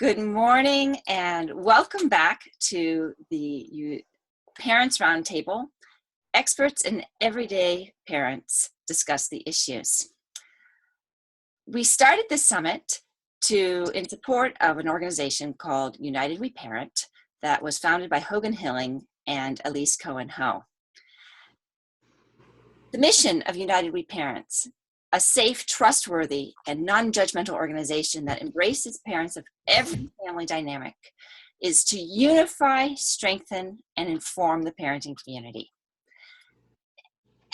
Good morning and welcome back to the Parents Roundtable. Experts and everyday parents discuss the issues. We started this summit in support of an organization called United We Parent that was founded by Hogan Hilling and Elise Cohen-Ho. The mission of United We Parents, a safe, trustworthy, and non-judgmental organization that embraces parents of every family dynamic, is to unify, strengthen, and inform the parenting community.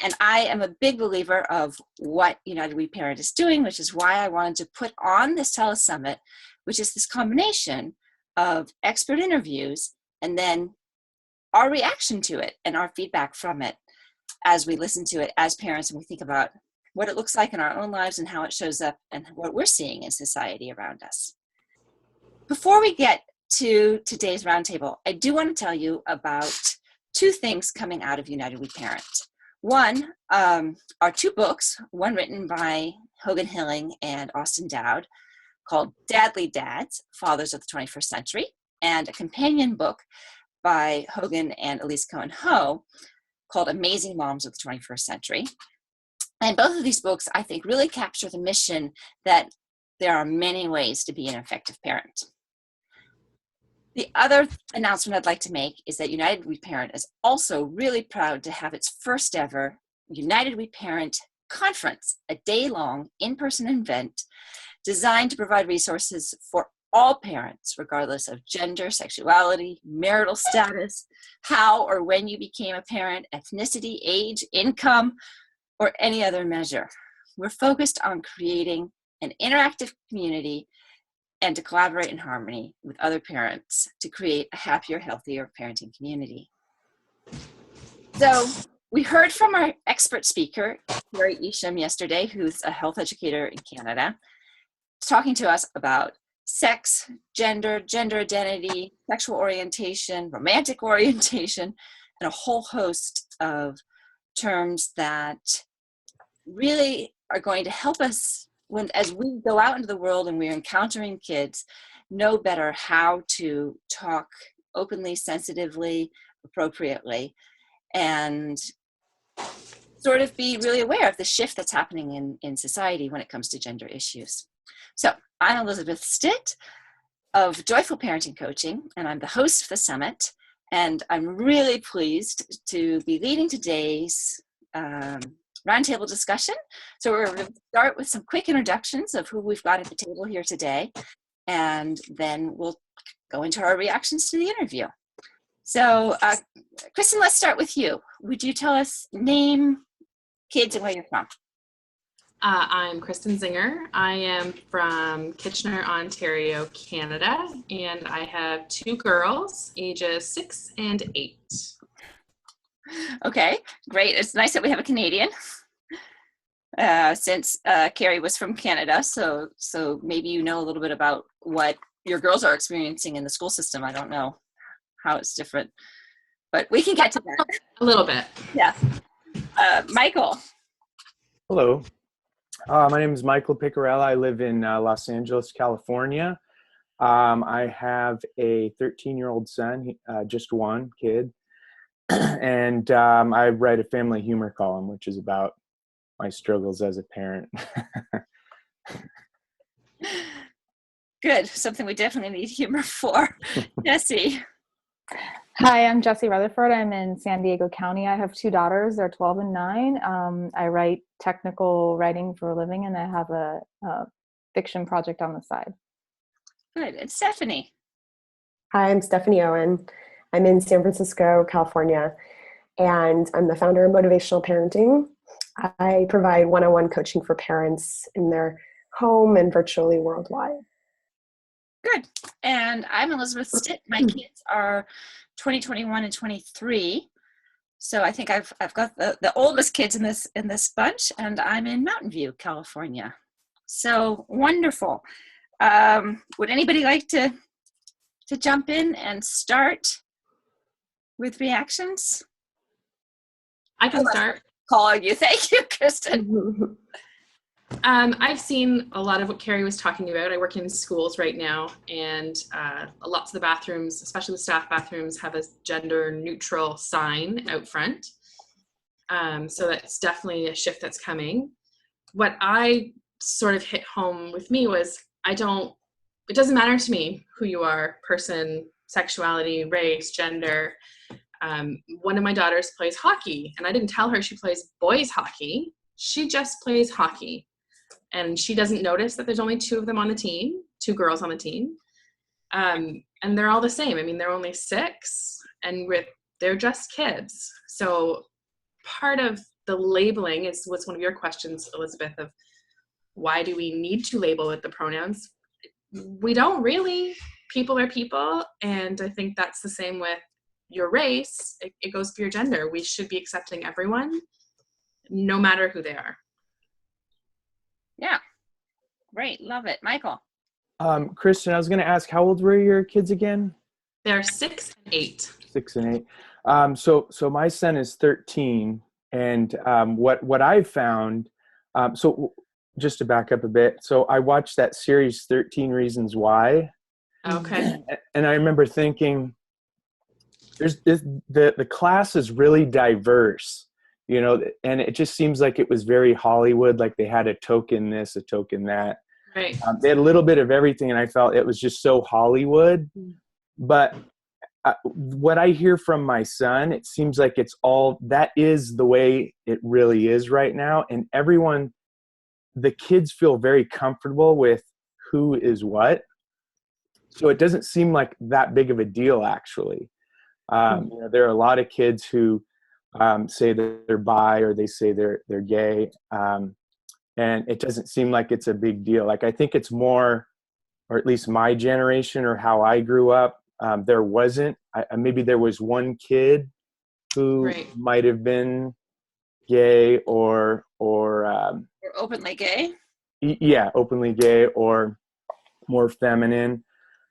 And I am a big believer of what United We Parent is doing, which is why I wanted to put on this telesummit, which is this combination of expert interviews and then our reaction to it and our feedback from it as we listen to it as parents and we think about what it looks like in our own lives and how it shows up and what we're seeing in society around us. Before we get to today's roundtable, I do want to tell you about two things coming out of United We Parent. One are two books, one written by Hogan Hilling and Austin Dowd called Dadly Dads, Fathers of the 21st Century, and a companion book by Hogan and Elise Cohen-Ho called Amazing Moms of the 21st Century. And both of these books, I think, really capture the mission that there are many ways to be an effective parent. The other announcement I'd like to make is that United We Parent is also really proud to have its first ever United We Parent conference, a day-long in-person event designed to provide resources for all parents, regardless of gender, sexuality, marital status, how or when you became a parent, ethnicity, age, income, or any other measure. We're focused on creating an interactive community and to collaborate in harmony with other parents to create a happier, healthier parenting community. So we heard from our expert speaker, Kerri Isham, yesterday, who's a health educator in Canada, talking to us about sex, gender, gender identity, sexual orientation, romantic orientation, and a whole host of terms that really are going to help us as we go out into the world and we're encountering kids, know better how to talk openly, sensitively, appropriately, and sort of be really aware of the shift that's happening in society when it comes to gender issues. So I'm Elizabeth Stitt of Joyful Parenting Coaching, and I'm the host of the summit, and I'm really pleased to be leading today's roundtable discussion. So we're going to start with some quick introductions of who we've got at the table here today, and then we'll go into our reactions to the interview. So Kristen, let's start with you. Would you tell us name, kids, and where you're from? I'm Kristen Zinger. I am from Kitchener, Ontario, Canada, and I have two girls, ages 6 and 8. Okay, great. It's nice that we have a Canadian. Since Kerri was from Canada, so maybe you know a little bit about what your girls are experiencing in the school system. I don't know how it's different, but we can get to that. A little bit. Yeah. Michael. Hello. My name is Michael Picarella. I live in Los Angeles, California. I have a 13-year-old son, just one kid, and I write a family humor column, which is about my struggles as a parent. Good. Something we definitely need humor for. Jessie. Hi, I'm Jessie Rutherford. I'm in San Diego County. I have two daughters. They're 12 and 9. I write technical writing for a living, and I have a fiction project on the side. Good. And Stephanie. Hi, I'm Stephanie Owen. I'm in San Francisco, California, and I'm the founder of Motivational Parenting. I provide one-on-one coaching for parents in their home and virtually worldwide. Good. And I'm Elizabeth Stitt. My kids are 20, 21, and 23. So I think I've got the oldest kids in this bunch, and I'm in Mountain View, California. So wonderful. Would anybody like to jump in and start with reactions? I can start. Calling you. Thank you, Kristen. I've seen a lot of what Kerri was talking about. I work in schools right now, and lots of the bathrooms, especially the staff bathrooms, have a gender neutral sign out front. So that's definitely a shift that's coming. What I sort of hit home with me was it doesn't matter to me who you are, person, sexuality, race, gender. One of my daughters plays hockey, and I didn't tell her she plays boys hockey. She just plays hockey. And she doesn't notice that there's only 2 of them on the team, 2 girls on the team. And they're all the same. I mean, they're only 6, and they're just kids. So part of the labeling was one of your questions, Elizabeth, of why do we need to label with the pronouns? We don't really. People are people, and I think that's the same with your race. It goes for your gender. We should be accepting everyone, no matter who they are. Yeah. Great. Love it. Michael. Kristen, I was going to ask, how old were your kids again? They're 6 and 8. 6 and 8. So my son is 13, and what I've found, so just to back up a bit, so I watched that series 13 Reasons Why. Okay. And I remember thinking, the class is really diverse, and it just seems like it was very Hollywood, like they had a token this, a token that. Right. They had a little bit of everything, and I felt it was just so Hollywood. But what I hear from my son, it seems like that is the way it really is right now. And the kids feel very comfortable with who is what. So it doesn't seem like that big of a deal, actually. There are a lot of kids who say that they're bi, or they say they're gay. And it doesn't seem like it's a big deal. Like, I think it's more, or at least my generation or how I grew up, there wasn't, maybe there was one kid who might have been gay or openly gay. Yeah, openly gay, or more feminine,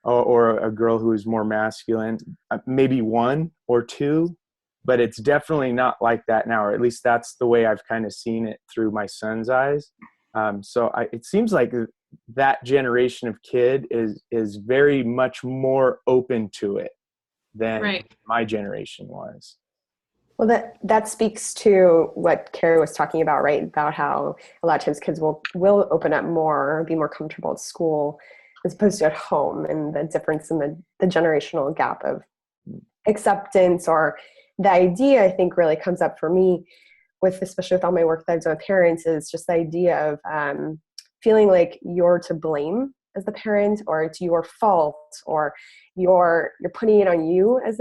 or a girl who is more masculine, maybe 1 or 2. But it's definitely not like that now, or at least that's the way I've kind of seen it through my son's eyes. So it seems like that generation of kid is very much more open to it than my generation was. Well, that speaks to what Kerri was talking about, right? About how a lot of times kids will open up more, or be more comfortable at school as opposed to at home, and the difference in the generational gap of acceptance, or the idea, I think, really comes up for me especially with all my work that I've done with parents, is just the idea of feeling like you're to blame as the parent, or it's your fault, or you're putting it on you as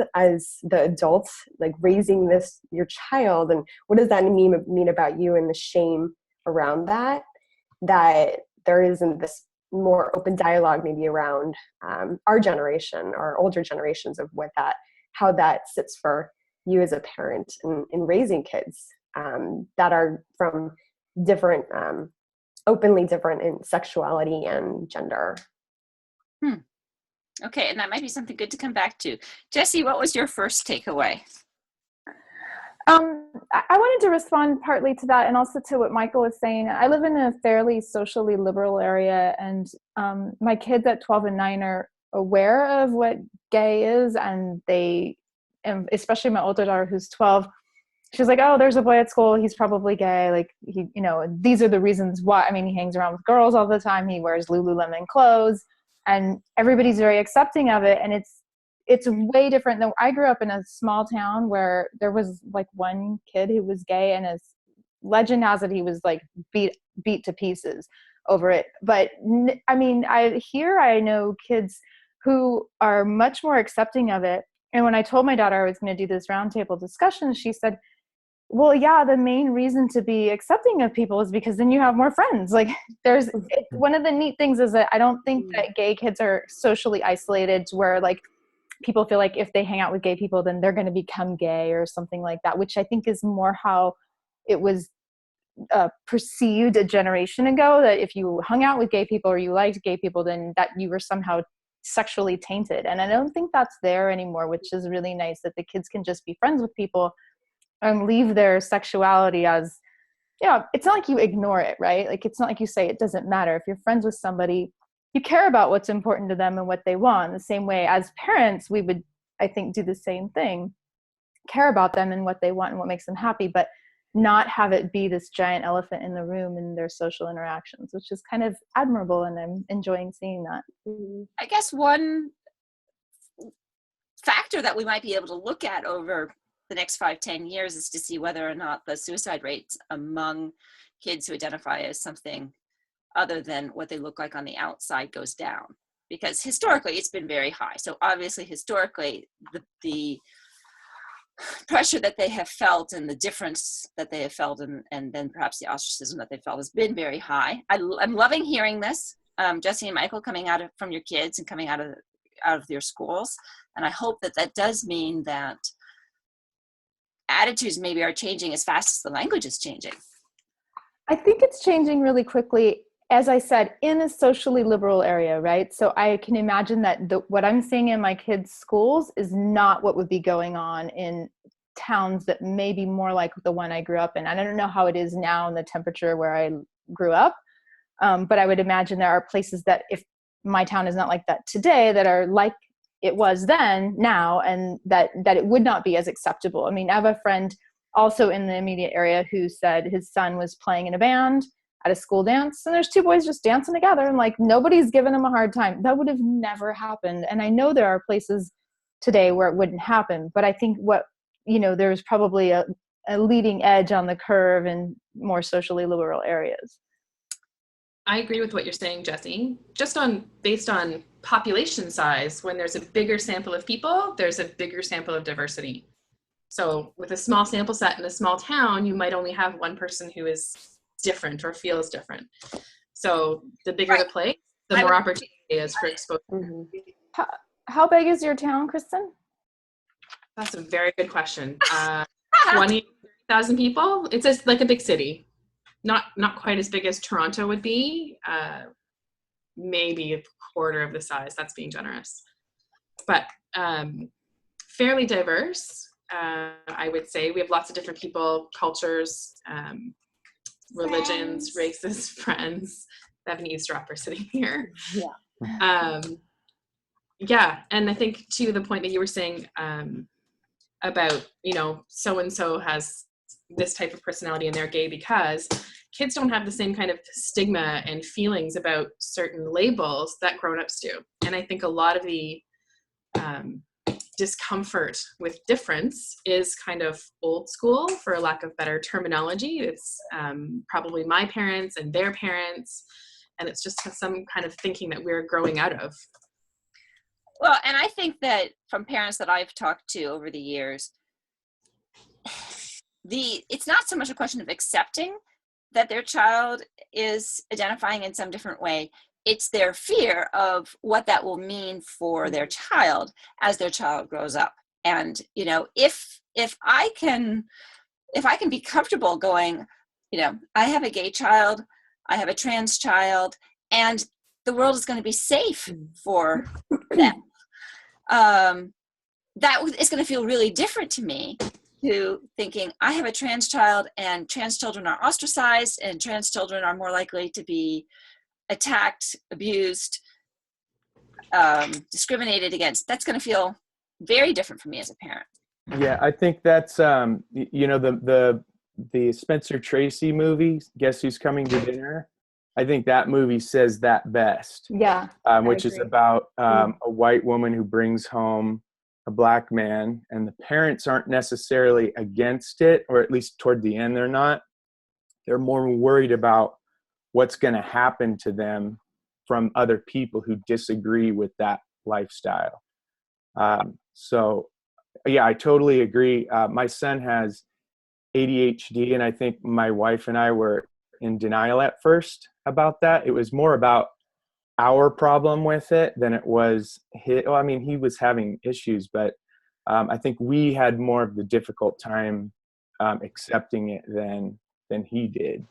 the adult, like raising your child, and what does that mean about you, and the shame around that there isn't this more open dialogue maybe around our generation or older generations of how that sits for you as a parent in raising kids that are from different, openly different in sexuality and gender. Okay, and that might be something good to come back to. Jessie, what was your first takeaway? I wanted to respond partly to that, and also to what Michael was saying. I live in a fairly socially liberal area, and my kids at 12 and 9 are aware of what gay is, and especially my older daughter who's 12, she's like, oh, there's a boy at school, he's probably gay, like, these are the reasons why. I mean, he hangs around with girls all the time, he wears Lululemon clothes, and everybody's very accepting of it. And it's way different than, I grew up in a small town where there was like one kid who was gay, and his legend has it he was like beat to pieces over it. But I mean, I know kids who are much more accepting of it. And when I told my daughter I was going to do this roundtable discussion, she said, well, yeah, the main reason to be accepting of people is because then you have more friends. Like, one of the neat things is that I don't think that gay kids are socially isolated, to where like people feel like if they hang out with gay people, then they're going to become gay or something like that, which I think is more how it was perceived a generation ago, that if you hung out with gay people or you liked gay people, then that you were somehow sexually tainted. And I don't think that's there anymore, which is really nice, that the kids can just be friends with people and leave their sexuality as yeah, it's not like you ignore it, right? Like, it's not like you say it doesn't matter. If you're friends with somebody, you care about what's important to them and what they want. The same way as parents, we would, I think, do the same thing, care about them and what they want and what makes them happy, but not have it be this giant elephant in the room in their social interactions, which is kind of admirable. And I'm enjoying seeing that. I guess one factor that we might be able to look at over the next 5-10 years is to see whether or not the suicide rates among kids who identify as something other than what they look like on the outside goes down, because historically it's been very high. So obviously historically the pressure that they have felt and the difference that they have felt and then perhaps the ostracism that they felt has been very high. I'm loving hearing this, Jesse and Michael, coming out from your kids and coming out of your schools. And I hope that does mean that attitudes maybe are changing as fast as the language is changing. I think it's changing really quickly, as I said, in a socially liberal area, right? So I can imagine that what I'm seeing in my kids' schools is not what would be going on in towns that may be more like the one I grew up in. And I don't know how it is now in the temperature where I grew up, but I would imagine there are places that, if my town is not like that today, that are like it was then now, and that it would not be as acceptable. I mean, I have a friend also in the immediate area who said his son was playing in a band at a school dance, and there's two boys just dancing together, and like nobody's giving him a hard time. That would have never happened. And I know there are places today where it wouldn't happen, but I think there's probably a leading edge on the curve in more socially liberal areas. I agree with what you're saying, Jesse. Based on population size, when there's a bigger sample of people, there's a bigger sample of diversity. So with a small sample set in a small town, you might only have one person who is different or feels different. So the bigger the place, the more opportunity is for exposure. Mm-hmm. How big is your town, Kristen? That's a very good question. 20,000 people. It's just like a big city. Not quite as big as Toronto would be. Maybe a quarter of the size. That's being generous. But fairly diverse, I would say. We have lots of different people, cultures, religions, races, friends. I have an eavesdropper sitting here. Yeah. Yeah, and I think to the point that you were saying about, so-and-so has this type of personality and they're gay, because kids don't have the same kind of stigma and feelings about certain labels that grown-ups do. And I think a lot of the discomfort with difference is kind of old school, for a lack of better terminology. It's probably my parents and their parents, and it's just some kind of thinking that we're growing out of. Well, and I think that from parents that I've talked to over the years, it's not so much a question of accepting that their child is identifying in some different way. It's their fear of what that will mean for their child as their child grows up. And, if I can be comfortable going, I have a gay child, I have a trans child, and the world is going to be safe for them. That is going to feel really different to me to thinking I have a trans child, and trans children are ostracized, and trans children are more likely to be attacked, abused, discriminated against. That's going to feel very different for me as a parent. Yeah, I think that's the Spencer Tracy movie, Guess Who's Coming to Dinner. I think that movie says that best. Yeah, which is about a white woman who brings home a black man, and the parents aren't necessarily against it, or at least toward the end they're not. They're more worried about what's going to happen to them from other people who disagree with that lifestyle. So yeah, I totally agree. My son has ADHD, and I think my wife and I were in denial at first about that. It was more about our problem with it than it was his. Well, I mean, he was having issues, but I think we had more of the difficult time accepting it than he did.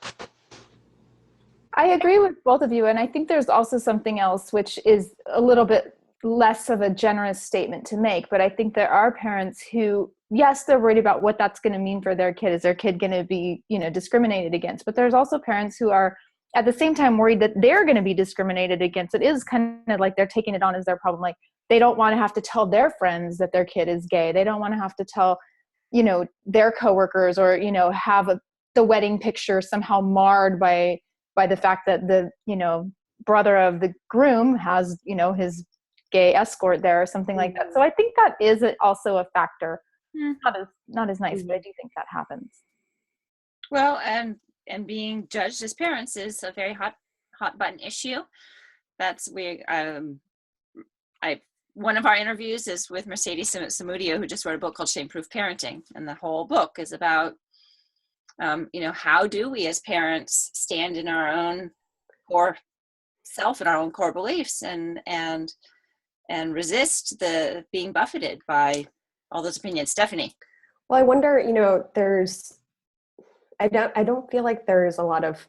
I agree with both of you. And I think there's also something else, which is a little bit less of a generous statement to make. But I think there are parents who yes, they're worried about what that's going to mean for their kid. Is their kid going to be, discriminated against? But there's also parents who are at the same time worried that they're going to be discriminated against. It is kind of like they're taking it on as their problem. Like they don't want to have to tell their friends that their kid is gay. They don't want to have to tell, their coworkers, or, have the wedding picture somehow marred by the fact that the, brother of the groom has, his gay escort there or something like that. So I think that is also a factor. Not as nice, but I do think that happens. Well, and being judged as parents is a very hot button issue. That's one of our interviews is with Mercedes Samudio, who just wrote a book called Shame-Proof Parenting, and the whole book is about how do we as parents stand in our own core self and our own core beliefs and resist the being buffeted by all those opinions. Stephanie. Well, I wonder, I don't feel like there's a lot of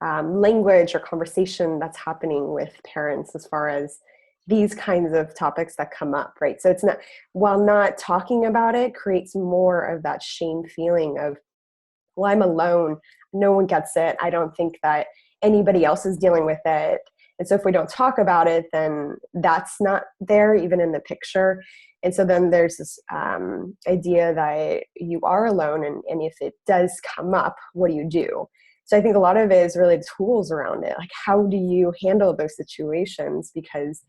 language or conversation that's happening with parents as far as these kinds of topics that come up, right? So it's not, while not talking about it creates more of that shame feeling of, well, I'm alone. No one gets it. I don't think that anybody else is dealing with it. And so if we don't talk about it, then that's not there even in the picture. And so then there's this idea that you are alone. And if it does come up, what do you do? So I think a lot of it is really tools around it. Like, how do you handle those situations? Because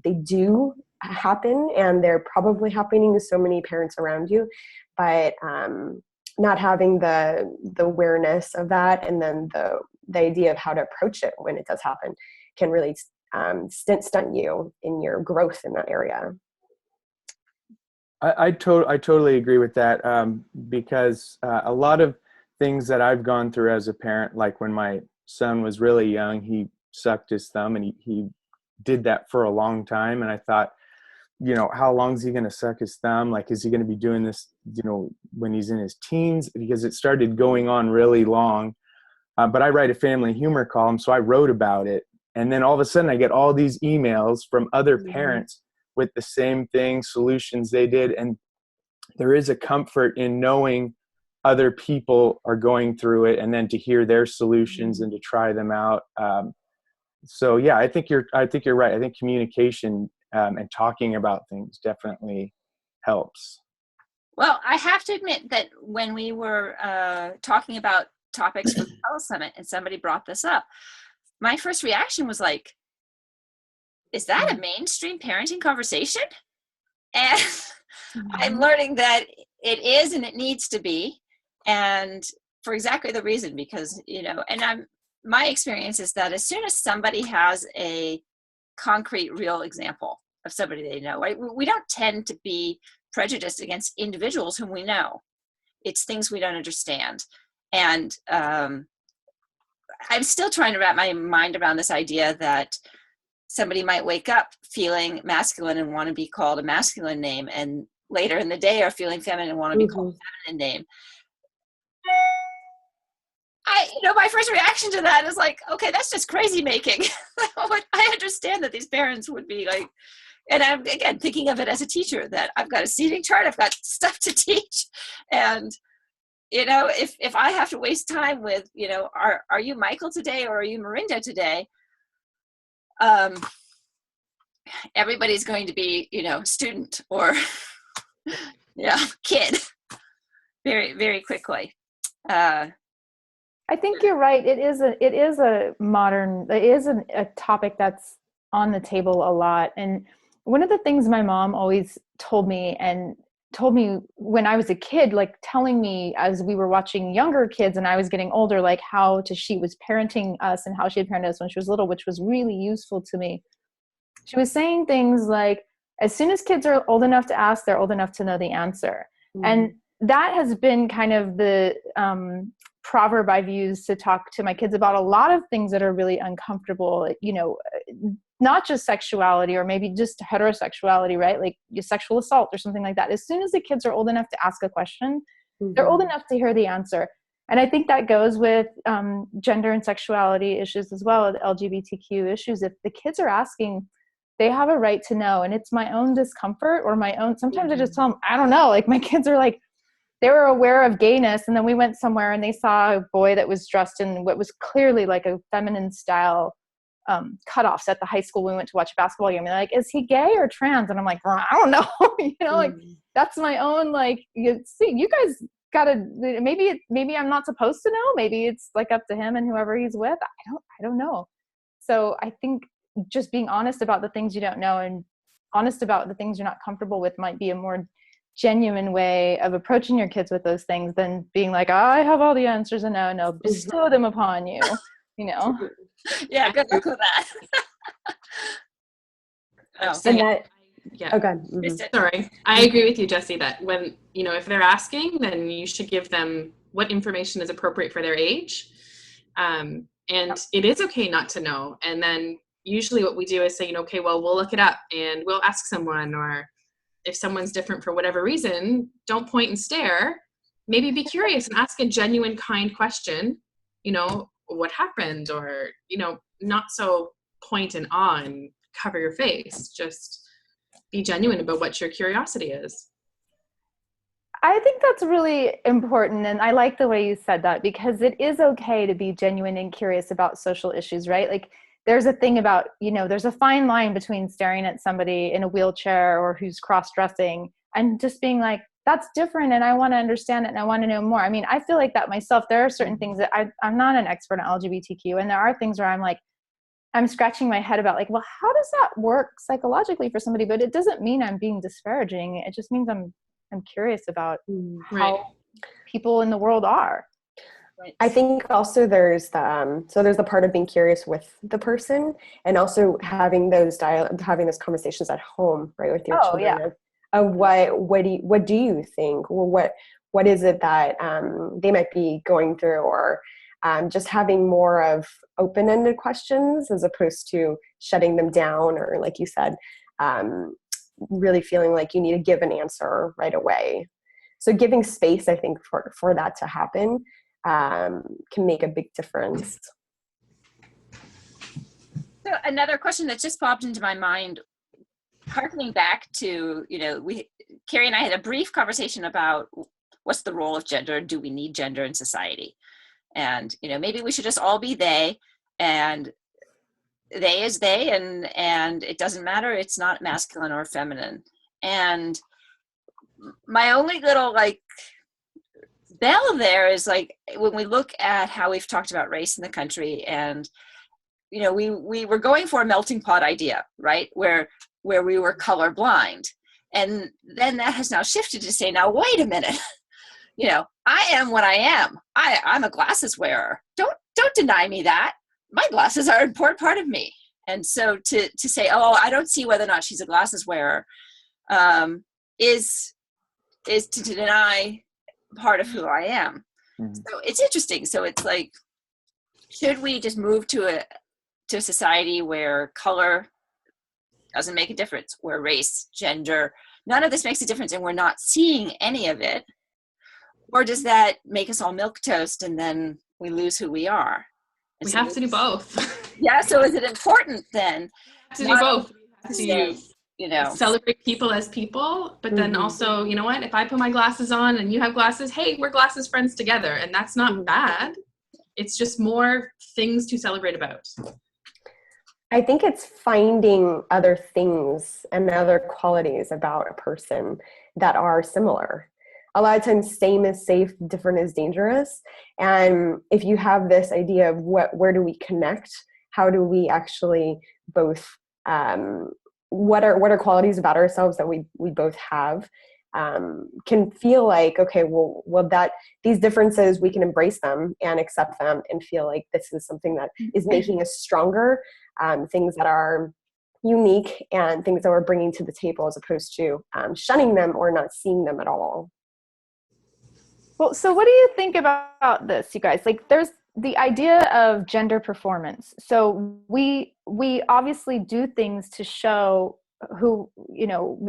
they do happen, and they're probably happening to so many parents around you. But not having the awareness of that, and then the idea of how to approach it when it does happen, can really stunt you in your growth in that area. I totally agree with that, because a lot of things that I've gone through as a parent, like when my son was really young, he sucked his thumb, and he did that for a long time. And I thought, how long is he going to suck his thumb? Like, is he going to be doing this, when he's in his teens? Because it started going on really long. But I write a family humor column, so I wrote about it. And then all of a sudden I get all these emails from other parents with the same thing, solutions they did. And there is a comfort in knowing other people are going through it, and then to hear their solutions and to try them out. So yeah, I think you're right. I think communication and talking about things definitely helps. Well, I have to admit that when we were talking about topics for the Telesummit and somebody brought this up, my first reaction was like, is that a mainstream parenting conversation? And I'm learning that it is, and it needs to be, and for exactly the reason, because, and my experience is that as soon as somebody has a concrete, real example of somebody they know, right? We don't tend to be prejudiced against individuals whom we know. It's things we don't understand. And I'm still trying to wrap my mind around this idea that somebody might wake up feeling masculine and want to be called a masculine name, and later in the day are feeling feminine and want to be called a feminine name. My first reaction to that is like, okay, that's just crazy making. I understand that these parents would be like, and I'm, again, thinking of it as a teacher, that I've got a seating chart, I've got stuff to teach. And, if I have to waste time with, are you Michael today, or are you Marinda today? Everybody's going to be, student or, kid very, very quickly. I think you're right. It is a topic that's on the table a lot. And one of the things my mom always told me when I was a kid, like telling me as we were watching younger kids and I was getting older, like she was parenting us and how she had parented us when she was little, which was really useful to me. She was saying things like, as soon as kids are old enough to ask, they're old enough to know the answer. And that has been kind of the proverb I've used to talk to my kids about a lot of things that are really uncomfortable, not just sexuality or maybe just heterosexuality, right? Like sexual assault or something like that. As soon as the kids are old enough to ask a question, they're old enough to hear the answer. And I think that goes with gender and sexuality issues as well, the LGBTQ issues. If the kids are asking, they have a right to know. And it's my own discomfort or my own, sometimes I just tell them, I don't know, like my kids are like, they were aware of gayness. And then we went somewhere and they saw a boy that was dressed in what was clearly like a feminine style cutoffs at the high school we went to watch a basketball game. And they're like, is he gay or trans? And I'm like, well, I don't know. Like that's my own, like, you guys gotta, maybe I'm not supposed to know. Maybe it's like up to him and whoever he's with. I don't know. So I think just being honest about the things you don't know and honest about the things you're not comfortable with might be a more genuine way of approaching your kids with those things than being like, I have all the answers and no, bestow them upon you, Yeah, good luck with that. And that, yeah. okay. Sorry. I agree with you, Jessie, that when, if they're asking, then you should give them what information is appropriate for their age. And it is okay not to know. And then usually what we do is say, okay, well, we'll look it up and we'll ask someone, or if someone's different for whatever reason, don't point and stare. Maybe be curious and ask a genuine, kind question, what happened, or, not so point and awe and cover your face. Just be genuine about what your curiosity is. I think that's really important. And I like the way you said that, because it is okay to be genuine and curious about social issues, right? Like there's a thing about, there's a fine line between staring at somebody in a wheelchair or who's cross-dressing and just being like, that's different and I want to understand it and I want to know more. I mean, I feel like that myself. There are certain things that I'm not an expert on LGBTQ, and there are things where I'm like, I'm scratching my head about like, well, how does that work psychologically for somebody? But it doesn't mean I'm being disparaging. It just means I'm curious about how people in the world are. I think also there's the part of being curious with the person, and also having those conversations at home, right, with your children. Yeah. Of what do you think? Well, what is it that they might be going through, or just having more of open-ended questions as opposed to shutting them down, or like you said, really feeling like you need to give an answer right away. So giving space, I think, for that to happen can make a big difference. So another question that just popped into my mind, harkening back to, Kerri and I had a brief conversation about what's the role of gender. Do we need gender in society? And, maybe we should just all be they, and they is they, and it doesn't matter. It's not masculine or feminine. And my only little bell there is when we look at how we've talked about race in the country, and, we were going for a melting pot idea, right? Where we were colorblind. And then that has now shifted to say, now, wait a minute, I am what I am. I'm a glasses wearer. Don't deny me that. My glasses are an important part of me. And so to say, oh, I don't see whether or not she's a glasses wearer, is to deny part of who I am. Mm-hmm. So it's interesting. So it's like, should we just move to a society where color doesn't make a difference, where race, gender, none of this makes a difference, and we're not seeing any of it? Or does that make us all milquetoast and then we lose who we are? We have to do both. Yeah, so is it important then? To do both. To celebrate people as people, but then also, you know what, if I put my glasses on and you have glasses, hey, we're glasses friends together, and that's not bad. It's just more things to celebrate about. I think it's finding other things and other qualities about a person that are similar. A lot of times, same is safe, different is dangerous. And if you have this idea of where do we connect, how do we actually both, what are qualities about ourselves that we both have, can feel like, okay, well that these differences, we can embrace them and accept them and feel like this is something that is making us stronger, things that are unique and things that we're bringing to the table, as opposed to shunning them or not seeing them at all. Well, so what do you think about this, you guys? Like, there's the idea of gender performance. So we obviously do things to show who,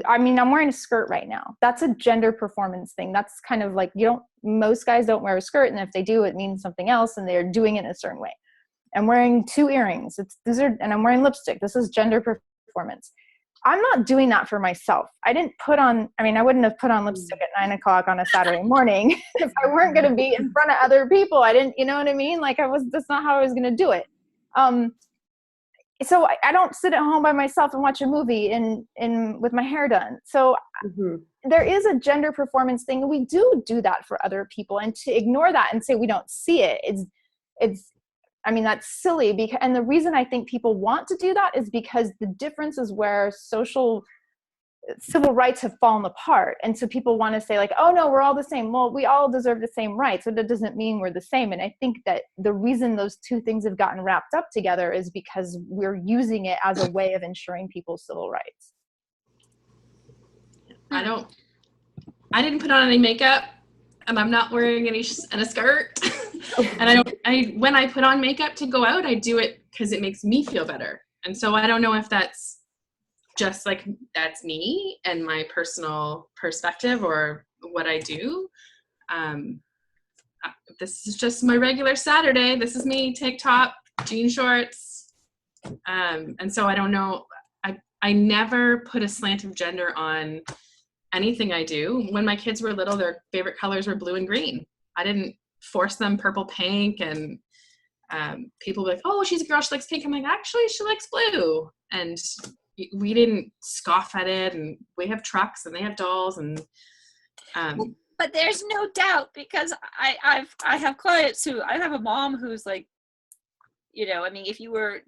I mean, I'm wearing a skirt right now. That's a gender performance thing. That's kind of like, most guys don't wear a skirt, and if they do, it means something else, and they're doing it in a certain way. I'm wearing 2 earrings. And I'm wearing lipstick. This is gender performance. I'm not doing that for myself. I wouldn't have put on lipstick at 9:00 on a Saturday morning if I weren't going to be in front of other people. I didn't, you know what I mean? Like that's not how I was going to do it. So I don't sit at home by myself and watch a movie with my hair done. So there is a gender performance thing. And we do that for other people, and to ignore that and say we don't see it, that's silly. And the reason I think people want to do that is because the difference is where civil rights have fallen apart. And so people want to say like, oh no, we're all the same. Well, we all deserve the same rights. So that doesn't mean we're the same. And I think that the reason those two things have gotten wrapped up together is because we're using it as a way of ensuring people's civil rights. I didn't put on any makeup, and I'm not wearing a skirt. And when I put on makeup to go out, I do it because it makes me feel better. And so I don't know if that's just like, that's me and my personal perspective or what I do. This is just my regular Saturday. This is me, tank top, jean shorts. And so I don't know. I never put a slant of gender on anything I do. When my kids were little, their favorite colors were blue and green. I didn't force them purple, pink, and people were like, oh, she's a girl, she likes pink. I'm like, actually, she likes blue. And we didn't scoff at it, and we have trucks and they have dolls, and but there's no doubt, because I have clients who, I have a mom who's like, if you were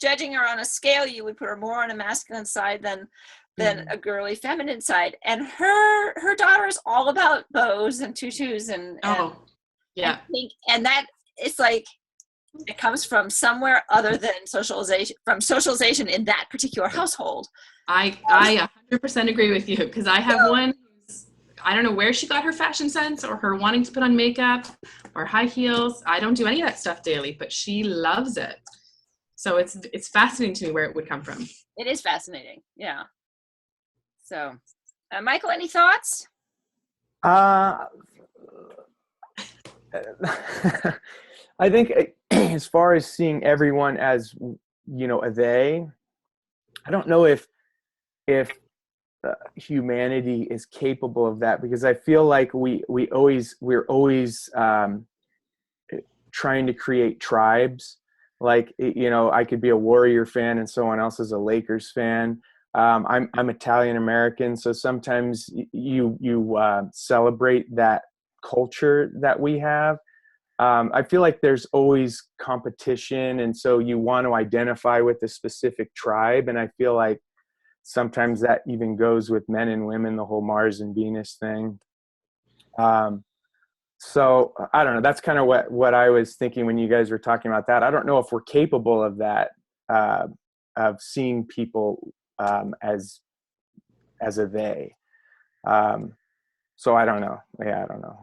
judging her on a scale, you would put her more on a masculine side than a girly feminine side. And her daughter is all about bows and tutus and yeah. And that it's like, it comes from somewhere other than socialization in that particular household. I 100% agree with you, because I have one, I don't know where she got her fashion sense or her wanting to put on makeup or high heels. I don't do any of that stuff daily, but she loves it. So it's fascinating to me where it would come from. It is fascinating. Yeah. So, Michael, any thoughts? I think as far as seeing everyone as, a they, I don't know if humanity is capable of that, because I feel like we're always trying to create tribes. Like, I could be a Warrior fan and someone else is a Lakers fan. I'm Italian American, so sometimes you celebrate that culture that we have. I feel like there's always competition, and so you want to identify with a specific tribe, and I feel like sometimes that even goes with men and women, the whole Mars and Venus thing. So I don't know, that's kind of what I was thinking when you guys were talking about that. I don't know if we're capable of that, of seeing people as a they. So I don't know. Yeah, I don't know.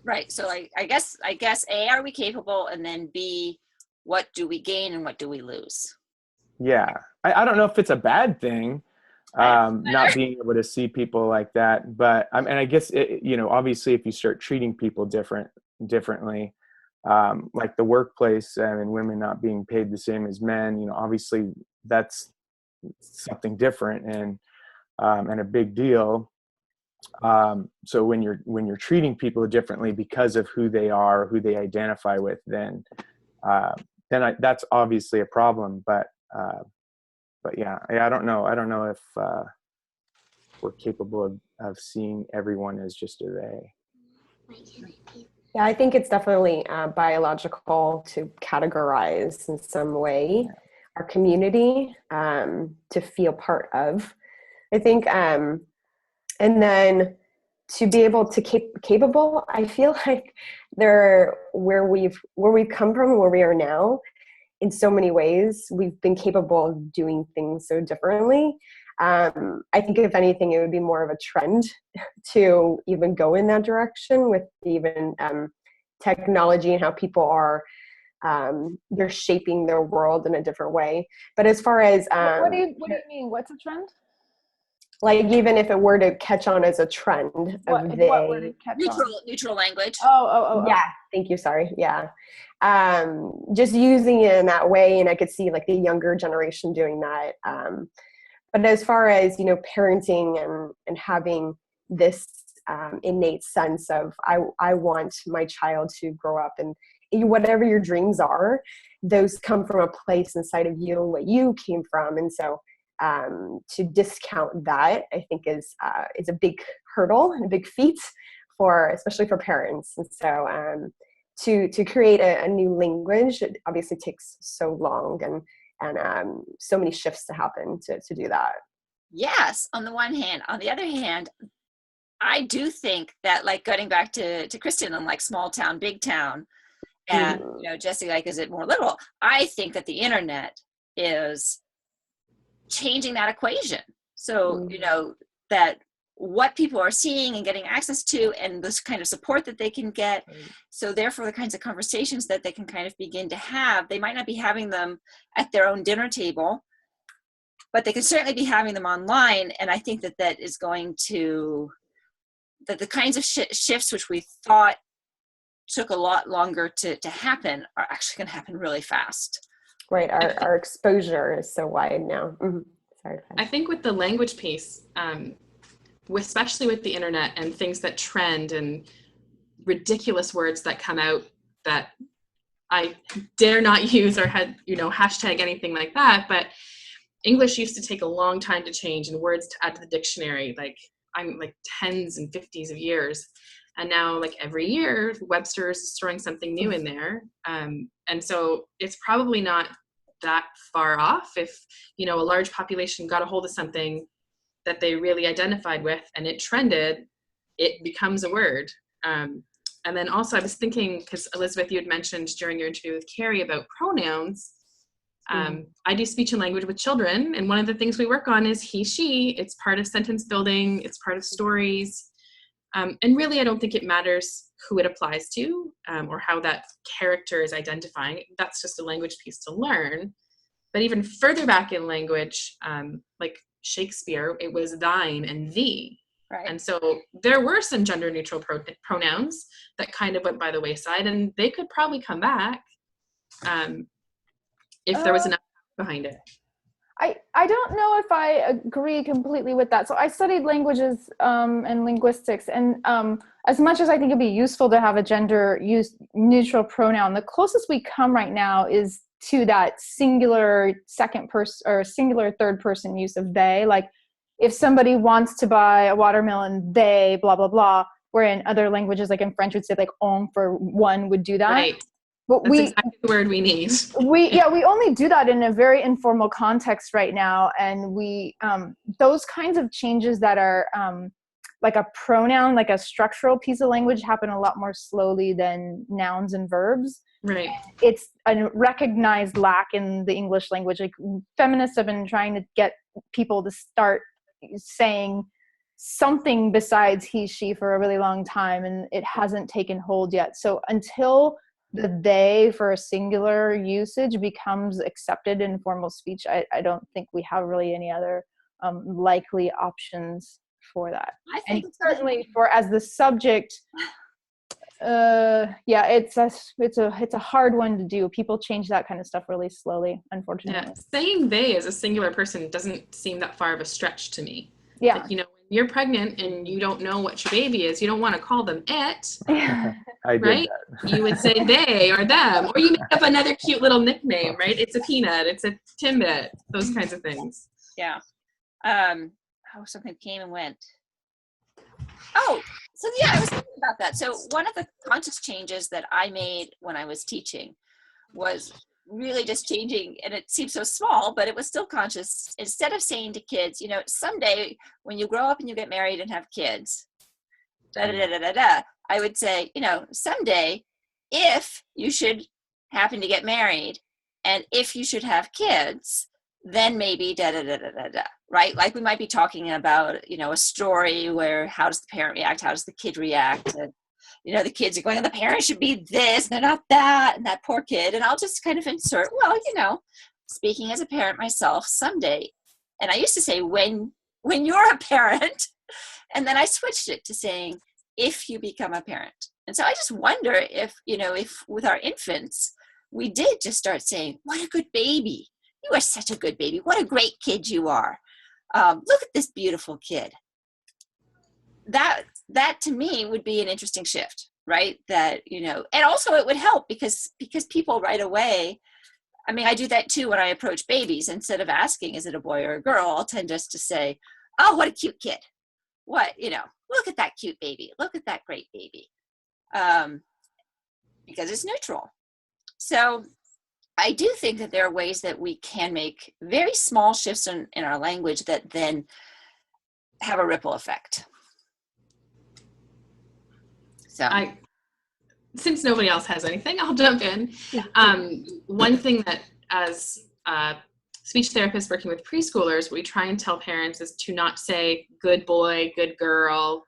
Right. So I guess A, are we capable? And then B, what do we gain and what do we lose? Yeah. I don't know if it's a bad thing, not being able to see people like that. But and I guess, obviously if you start treating people differently, like the workplace and women not being paid the same as men, obviously that's something different and a big deal. So when you're treating people differently because of who they are, who they identify with, then that's obviously a problem. But yeah, I don't know if we're capable of seeing everyone as just a they. Yeah, I think it's definitely biological to categorize in some way our community, to feel part of. I think, and then to be able to capable, I feel like where we've come from, where we are now, in so many ways, we've been capable of doing things so differently. I think if anything, it would be more of a trend to even go in that direction with even technology and how people are, they're shaping their world in a different way. But as far as what do you mean? What's a trend? Like, even if it were to catch on as a trend, Neutral language. Oh. Yeah, thank you. Sorry. Yeah. just using it in that way. And I could see like the younger generation doing that. But as far as, parenting and having this innate sense of I want my child to grow up, and whatever your dreams are, those come from a place inside of you, what you came from. And so to discount that, I think is a big hurdle and a big feat especially for parents. And so to create a new language, it obviously takes so long and so many shifts to happen to do that. Yes, on the one hand. On the other hand, I do think that, like, getting back to Kristen and like small town, big town, and Jesse, like, is it more literal? I think that the internet is changing that equation. So that what people are seeing and getting access to, and this kind of support that they can get. So therefore, the kinds of conversations that they can kind of begin to have, they might not be having them at their own dinner table, but they can certainly be having them online. And I think that is going to, that the kinds of shifts which we thought took a lot longer to happen are actually going to happen really fast. Right. Our exposure is so wide now. Mm-hmm. Sorry. I think with the language piece, especially with the internet and things that trend and ridiculous words that come out that I dare not use or had, hashtag anything like that. But English used to take a long time to change and words to add to the dictionary, like tens and 50s of years. And now, like, every year, Webster's is throwing something new in there. And so it's probably not that far off if, a large population got a hold of something that they really identified with and it trended, it becomes a word. And then also I was thinking, because Elizabeth, you had mentioned during your interview with Kerri about pronouns. I do speech and language with children, and one of the things we work on is he, she. It's part of sentence building, it's part of stories. And really, I don't think it matters who it applies to or how that character is identifying. That's just a language piece to learn. But even further back in language, like Shakespeare, it was thine and thee. Right. And so there were some gender neutral pronouns that kind of went by the wayside, and they could probably come back if there was enough behind it. I don't know if I agree completely with that. So I studied languages and linguistics, and as much as I think it'd be useful to have a gender neutral pronoun, the closest we come right now is to that singular second person or singular third person use of they. Like, if somebody wants to buy a watermelon, they blah blah blah. Where in other languages, like in French, would say like on for one would do that. Right. But That's exactly the word we need. We only do that in a very informal context right now, and we those kinds of changes that are like a pronoun, like a structural piece of language, happen a lot more slowly than nouns and verbs. Right. It's a recognized lack in the English language. Like, feminists have been trying to get people to start saying something besides he, she for a really long time, and it hasn't taken hold yet. So until the they for a singular usage becomes accepted in formal speech, I don't think we have really any other likely options for that. I think and certainly for as the subject, it's a hard one to do. People change that kind of stuff really slowly, unfortunately. Yeah. Saying they as a singular person doesn't seem that far of a stretch to me. Yeah. Like, when you're pregnant and you don't know what your baby is, you don't want to call them it. I did right? that. You would say they or them, or you make up another cute little nickname, right? It's a peanut, it's a Timbit, those kinds of things. Yeah. Something came and went. Oh, so yeah, I was thinking about that. So one of the conscious changes that I made when I was teaching was really just changing, and it seems so small, but it was still conscious. Instead of saying to kids, someday when you grow up and you get married and have kids, I would say, someday, if you should happen to get married and if you should have kids, then maybe right? Like, we might be talking about, a story where how does the parent react? How does the kid react? And, the kids are going, the parents should be this, they're not that, and that poor kid. And I'll just kind of insert, speaking as a parent myself, someday. And I used to say, when you're a parent, and then I switched it to saying, if you become a parent. And so I just wonder if, if with our infants, we did just start saying, what a good baby. You are such a good baby. What a great kid you are. Look at this beautiful kid. That to me would be an interesting shift, right? That, and also it would help because people right away, I mean, I do that too when I approach babies. Instead of asking, is it a boy or a girl, I'll tend just to say, oh, what a cute kid. What, look at that cute baby. Look at that great baby. Because it's neutral. So I do think that there are ways that we can make very small shifts in our language that then have a ripple effect. So since nobody else has anything, I'll jump in. One thing that as speech therapists working with preschoolers, we try and tell parents is to not say good boy, good girl.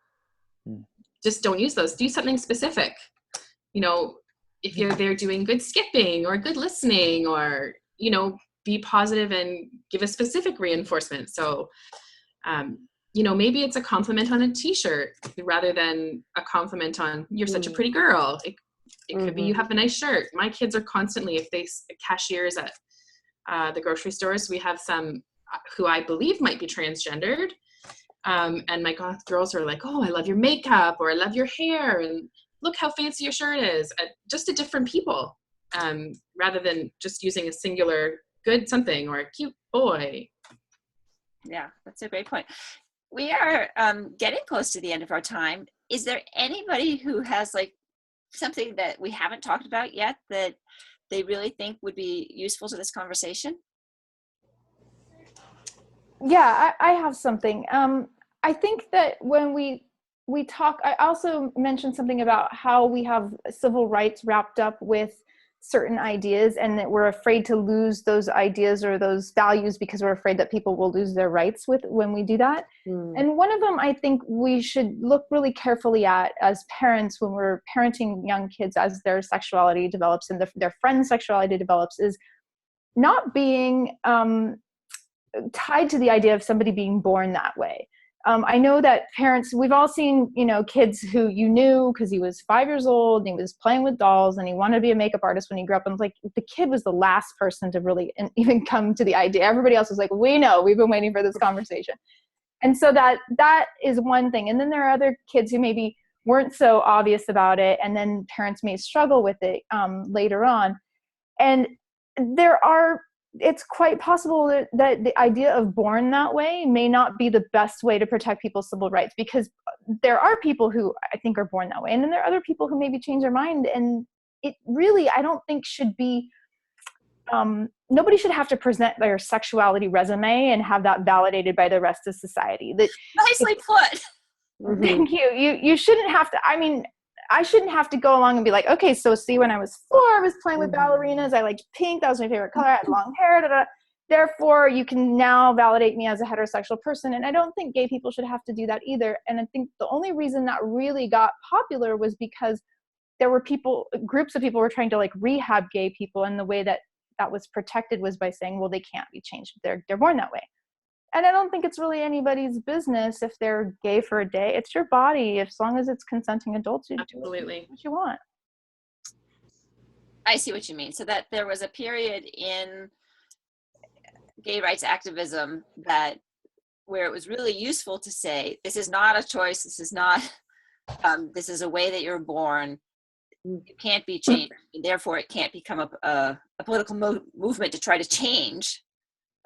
Just don't use those. Do something specific. If they're doing good skipping or good listening, or, be positive and give a specific reinforcement. So, maybe it's a compliment on a t-shirt rather than a compliment on you're such a pretty girl. It could be you have a nice shirt. My kids are constantly, if they cashiers at the grocery stores, we have some who I believe might be transgendered. And my girls are like, oh, I love your makeup, or I love your hair, and look how fancy your shirt is. Just to different people, rather than just using a singular good something or a cute boy. Yeah, that's a great point. We are getting close to the end of our time. Is there anybody who has something that we haven't talked about yet that they really think would be useful to this conversation? Yeah, I have something. I think that when we talk, I also mentioned something about how we have civil rights wrapped up with certain ideas, and that we're afraid to lose those ideas or those values because we're afraid that people will lose their rights when we do that. And one of them I think we should look really carefully at as parents when we're parenting young kids as their sexuality develops and their friend's sexuality develops, is not being tied to the idea of somebody being born that way. I know that parents, we've all seen, kids who you knew because he was 5 years old and he was playing with dolls and he wanted to be a makeup artist when he grew up. And the kid was the last person to really even come to the idea. Everybody else was like, we know, we've been waiting for this conversation. And so that is one thing. And then there are other kids who maybe weren't so obvious about it, and then parents may struggle with it later on. And it's quite possible that the idea of born that way may not be the best way to protect people's civil rights, because there are people who I think are born that way. And then there are other people who maybe change their mind. And it really, I don't think should be, nobody should have to present their sexuality resume and have that validated by the rest of society. Nicely put. Thank you. You shouldn't have to, I shouldn't have to go along and be like, okay, so see, when I was 4, I was playing with ballerinas. I liked pink. That was my favorite color. I had long hair. Da, da. Therefore, you can now validate me as a heterosexual person. And I don't think gay people should have to do that either. And I think the only reason that really got popular was because there were groups of people were trying to rehab gay people. And the way that was protected was by saying, well, they can't be changed. They're born that way. And I don't think it's really anybody's business if they're gay for a day. It's your body. As long as it's consenting adults, you do what you want. I see what you mean. So that there was a period in gay rights activism where it was really useful to say, this is not a choice. This is not, this is a way that you're born. It can't be changed. And therefore, it can't become a political movement to try to change,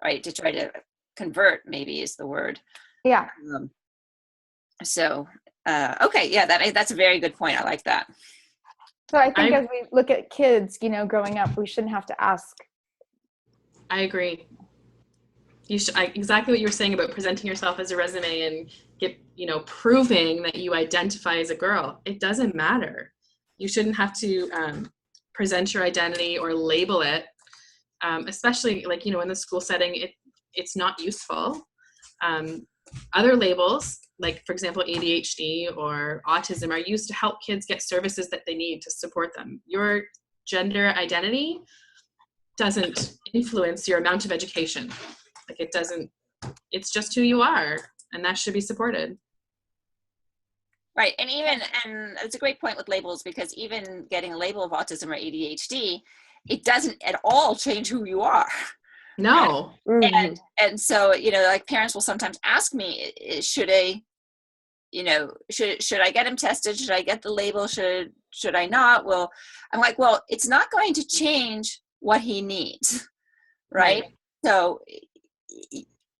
right? To try to convert, maybe is the word. Yeah. Okay. Yeah, that's a very good point. I like that. So I think as we look at kids, growing up, we shouldn't have to ask. I agree. Exactly what you were saying about presenting yourself as a resume and proving that you identify as a girl. It doesn't matter. You shouldn't have to present your identity or label it, especially in the school setting. It's not useful. Other labels, like for example, ADHD or autism, are used to help kids get services that they need to support them. Your gender identity doesn't influence your amount of education. It doesn't, it's just who you are, and that should be supported. Right. And it's a great point with labels, because even getting a label of autism or ADHD, it doesn't at all change who you are. No. Mhm. And so, like parents will sometimes ask me, should I get him tested? Should I get the label? Should I not? Well, I'm like, well, it's not going to change what he needs. Right. So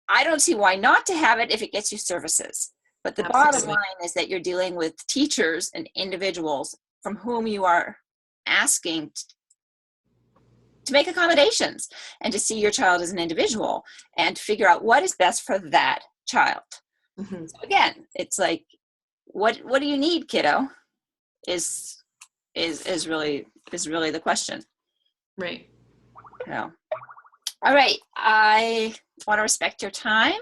I don't see why not to have it if it gets you services. But the bottom Absolutely. line is that you're dealing with teachers and individuals from whom you are asking to make accommodations and to see your child as an individual and figure out what is best for that child. Mhm. So again, it's like, what do you need, kiddo? Is really the question. Right. All right. I want to respect your time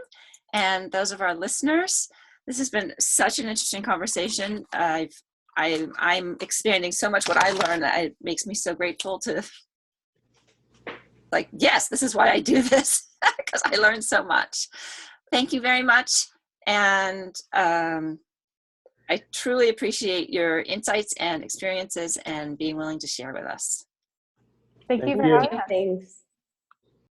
and those of our listeners. This has been such an interesting conversation. I'm expanding so much what I learned that it makes me so grateful to, like, yes, this is why I do this, because I learned so much. Thank you very much. And I truly appreciate your insights and experiences and being willing to share with us. Thank you Thank for you. having us. Thanks.